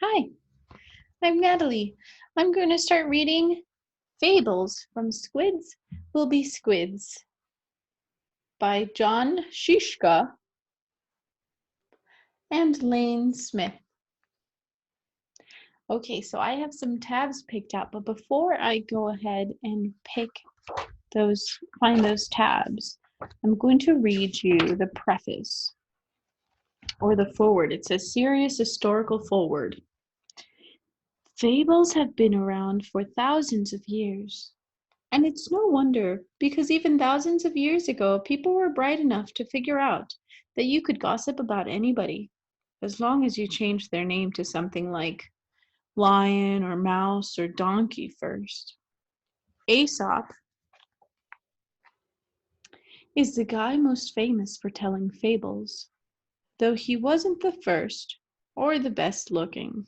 Hi, I'm Natalie. I'm going to start reading Fables from Squids Will Be Squids by John Scieszka and Lane Smith. Okay, so I have some tabs picked out, but before I go ahead and find those tabs, I'm going to read you the preface or the foreword. It's a serious historical foreword. Fables have been around for thousands of years. And it's no wonder, because even thousands of years ago, people were bright enough to figure out that you could gossip about anybody, as long as you changed their name to something like lion or mouse or donkey first. Aesop is the guy most famous for telling fables, though he wasn't the first or the best looking.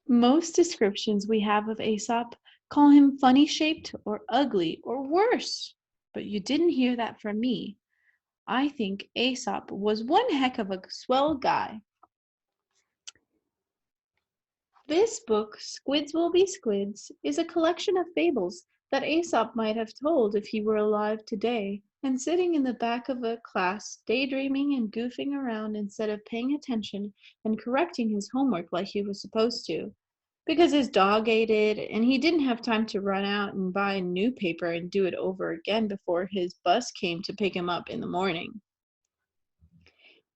Most descriptions we have of Aesop call him funny-shaped or ugly or worse, but you didn't hear that from me. I think Aesop was one heck of a swell guy. This book, Squids Will Be Squids, is a collection of fables that Aesop might have told if he were alive today and sitting in the back of a class, daydreaming and goofing around instead of paying attention and correcting his homework like he was supposed to, because his dog ate it and he didn't have time to run out and buy a new paper and do it over again before his bus came to pick him up in the morning.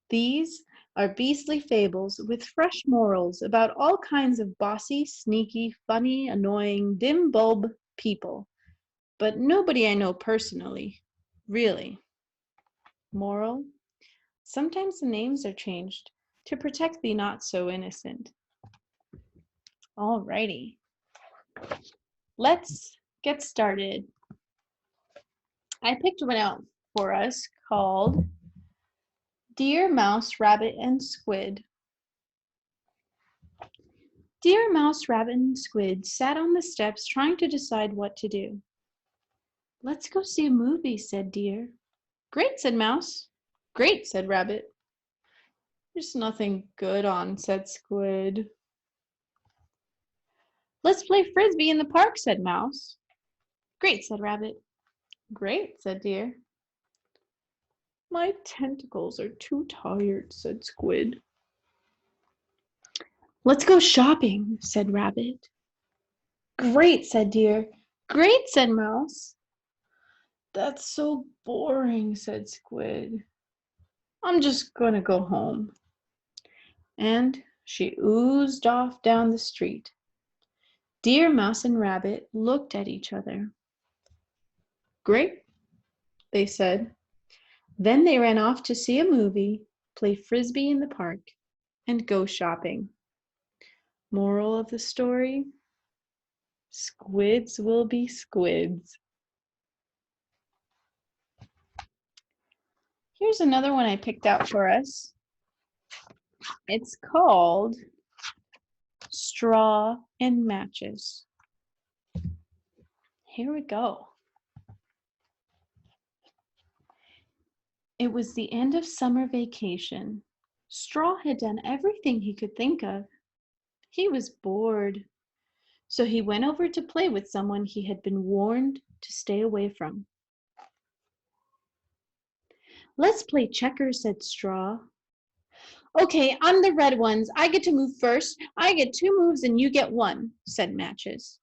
These are beastly fables with fresh morals about all kinds of bossy, sneaky, funny, annoying, dim bulb people, but nobody I know personally, really. Moral: sometimes the names are changed to protect the not so innocent. Alrighty, let's get started. I picked one out for us called Dear Mouse, Rabbit, and Squid. Dear Mouse, Rabbit, and Squid sat on the steps trying to decide what to do. Let's go see a movie, said Dear. Great, said Mouse. Great, said Rabbit. There's nothing good on, said Squid. Let's play Frisbee in the park, said Mouse. Great, said Rabbit. Great, said Dear. My tentacles are too tired, said Squid. Let's go shopping, said Rabbit. Great, said Dear. Great, said Mouse. That's so boring, said Squid. I'm just gonna go home. And she oozed off down the street. Dear Mouse and Rabbit looked at each other. Great, they said. Then they ran off to see a movie, play Frisbee in the park, and go shopping. Moral of the story: Squids will be squids. Here's another one I picked out for us. It's called Straw and Matches. Here we go. It was the end of summer vacation. Straw had done everything he could think of. He was bored, so he went over to play with someone he had been warned to stay away from. Let's play checkers, said Straw. Okay, I'm the red ones. I get to move first. I get 2 moves and you get 1, said Matches.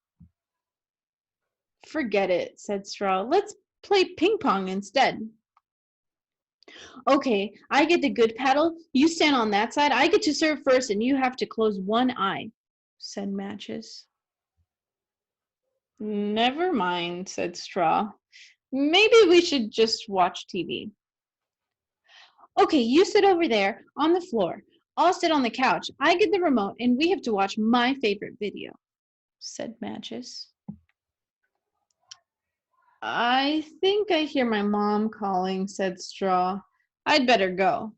Forget it, said Straw. Let's play ping pong instead. Okay, I get the good paddle. You stand on that side. I get to serve first and you have to close 1 eye, said Matches. Never mind, said Straw. Maybe we should just watch TV. Okay, you sit over there on the floor. I'll sit on the couch. I get the remote and we have to watch my favorite video, said Matches. I think I hear my mom calling, said Straw. I'd better go.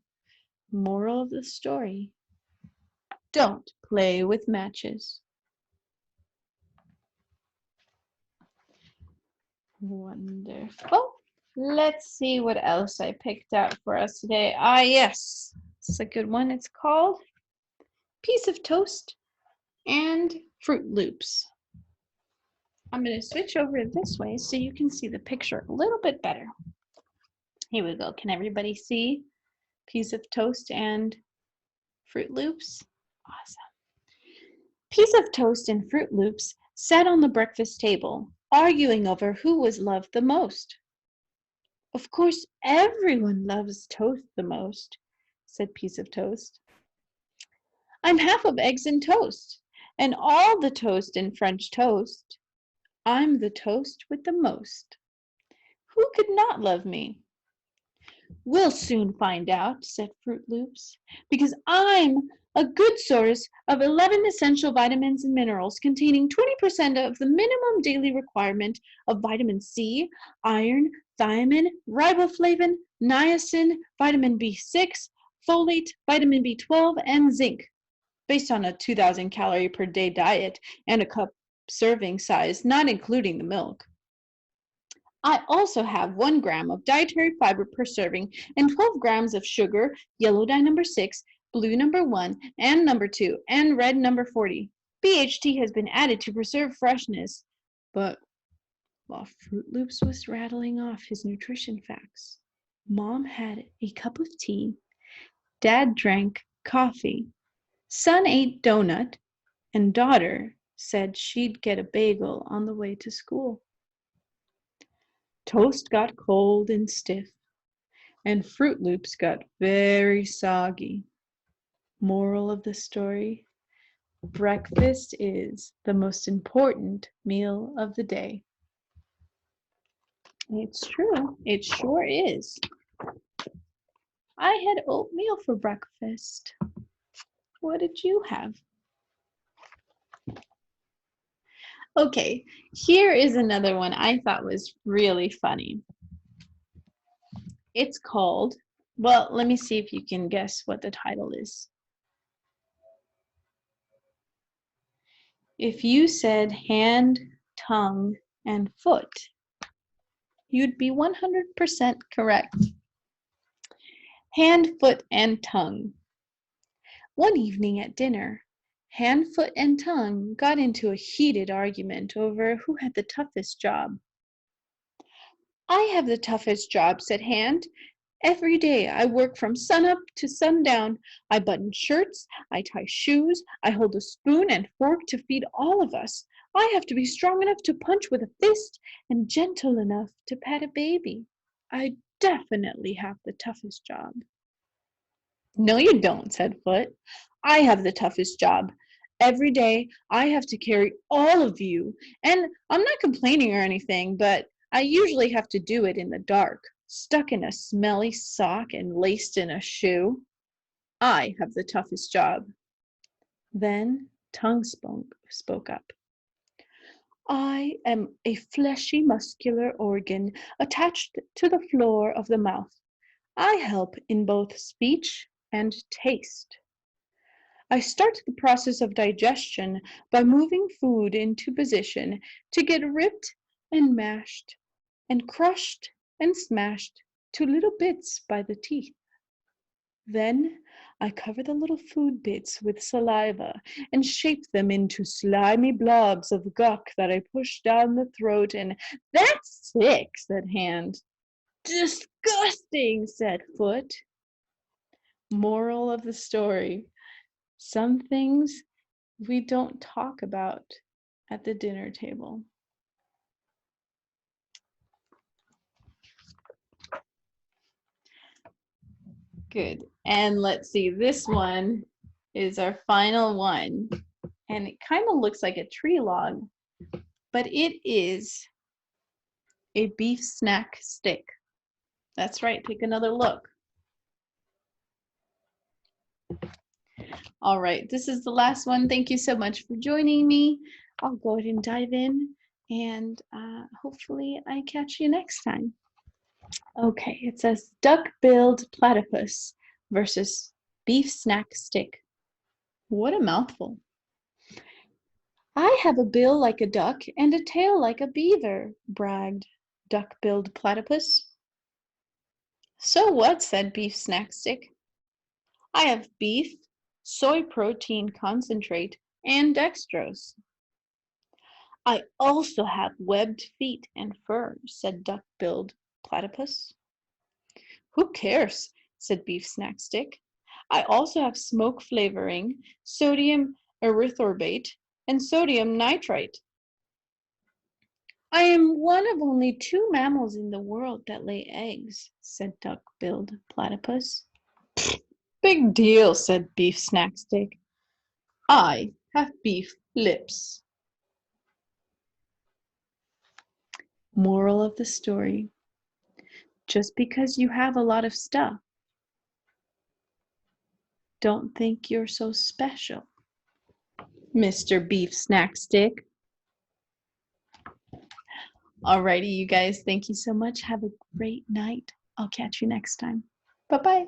Moral of the story: don't play with matches. Wonderful. Let's see what else I picked out for us today. Ah, yes, it's a good one. It's called piece of toast, and Fruit Loops. I'm going to switch over this way so you can see the picture a little bit better. Here we go. Can everybody see piece of toast and Fruit Loops? Awesome. Piece of toast and Fruit Loops sat on the breakfast table, arguing over who was loved the most. Of course, everyone loves toast the most, said Piece of Toast. I'm half of eggs and toast, and all the toast in French toast. I'm the toast with the most. Who could not love me? We'll soon find out, said Fruit Loops, because I'm a good source of 11 essential vitamins and minerals containing 20% of the minimum daily requirement of vitamin C, iron, thiamine, riboflavin, niacin, vitamin B6, folate, vitamin B12, and zinc, based on a 2,000 calorie per day diet and a cup serving size, not including the milk. I also have 1 gram of dietary fiber per serving and 12 grams of sugar, yellow dye number 6, blue number 1, and number 2, and red number 40. BHT has been added to preserve freshness. But while Fruit Loops was rattling off his nutrition facts, Mom had a cup of tea, Dad drank coffee, Son ate donut, and Daughter said she'd get a bagel on the way to school. Toast got cold and stiff, and Fruit Loops got very soggy. Moral of the story: breakfast is the most important meal of the day. It's true. It sure is. I had oatmeal for breakfast. What did you have? Okay, here is another one I thought was really funny. It's called, well, let me see if you can guess what the title is. If you said hand, tongue, and foot, you'd be 100% correct. Hand, foot, and tongue. One evening at dinner, Hand, Foot, and Tongue got into a heated argument over who had the toughest job. I have the toughest job, said Hand. Every day I work from sunup to sundown. I button shirts, I tie shoes, I hold a spoon and fork to feed all of us. I have to be strong enough to punch with a fist and gentle enough to pat a baby. I definitely have the toughest job. No, you don't, said Foot. I have the toughest job. Every day I have to carry all of you, and I'm not complaining or anything, but I usually have to do it in the dark, stuck in a smelly sock and laced in a shoe. I have the toughest job. Then Tongue spoke up. I am a fleshy, muscular organ attached to the floor of the mouth. I help in both speech and taste. I start the process of digestion by moving food into position to get ripped and mashed and crushed and smashed to little bits by the teeth. Then I cover the little food bits with saliva and shape them into slimy blobs of guck that I push down the throat, and that's sick, said Hand. Disgusting, said Foot. Moral of the story: some things we don't talk about at the dinner table. Good. And let's see, this one is our final one. And it kind of looks like a tree log, but it is a beef snack stick. That's right, take another look. All right, this is the last one. Thank you so much for joining me. I'll go ahead and dive in, and hopefully I catch you next time. Okay, it says Duckbilled Platypus versus BeefSnakStick. What a mouthful. I have a bill like a duck and a tail like a beaver, bragged Duckbilled Platypus. So what, said BeefSnakStick. I have beef, soy protein concentrate, and dextrose. I also have webbed feet and fur, said Duckbilled Platypus. Who cares, said BeefSnakStick. I also have smoke flavoring, sodium erythorbate, and sodium nitrite. I am one of only 2 mammals in the world that lay eggs, said Duck-billed Platypus. Big deal, said BeefSnakStick. I have beef lips. Moral of the story. Just because you have a lot of stuff, don't think you're so special, Mr. BeefSnakStick. Alrighty, you guys, thank you so much. Have a great night. I'll catch you next time. Bye-bye.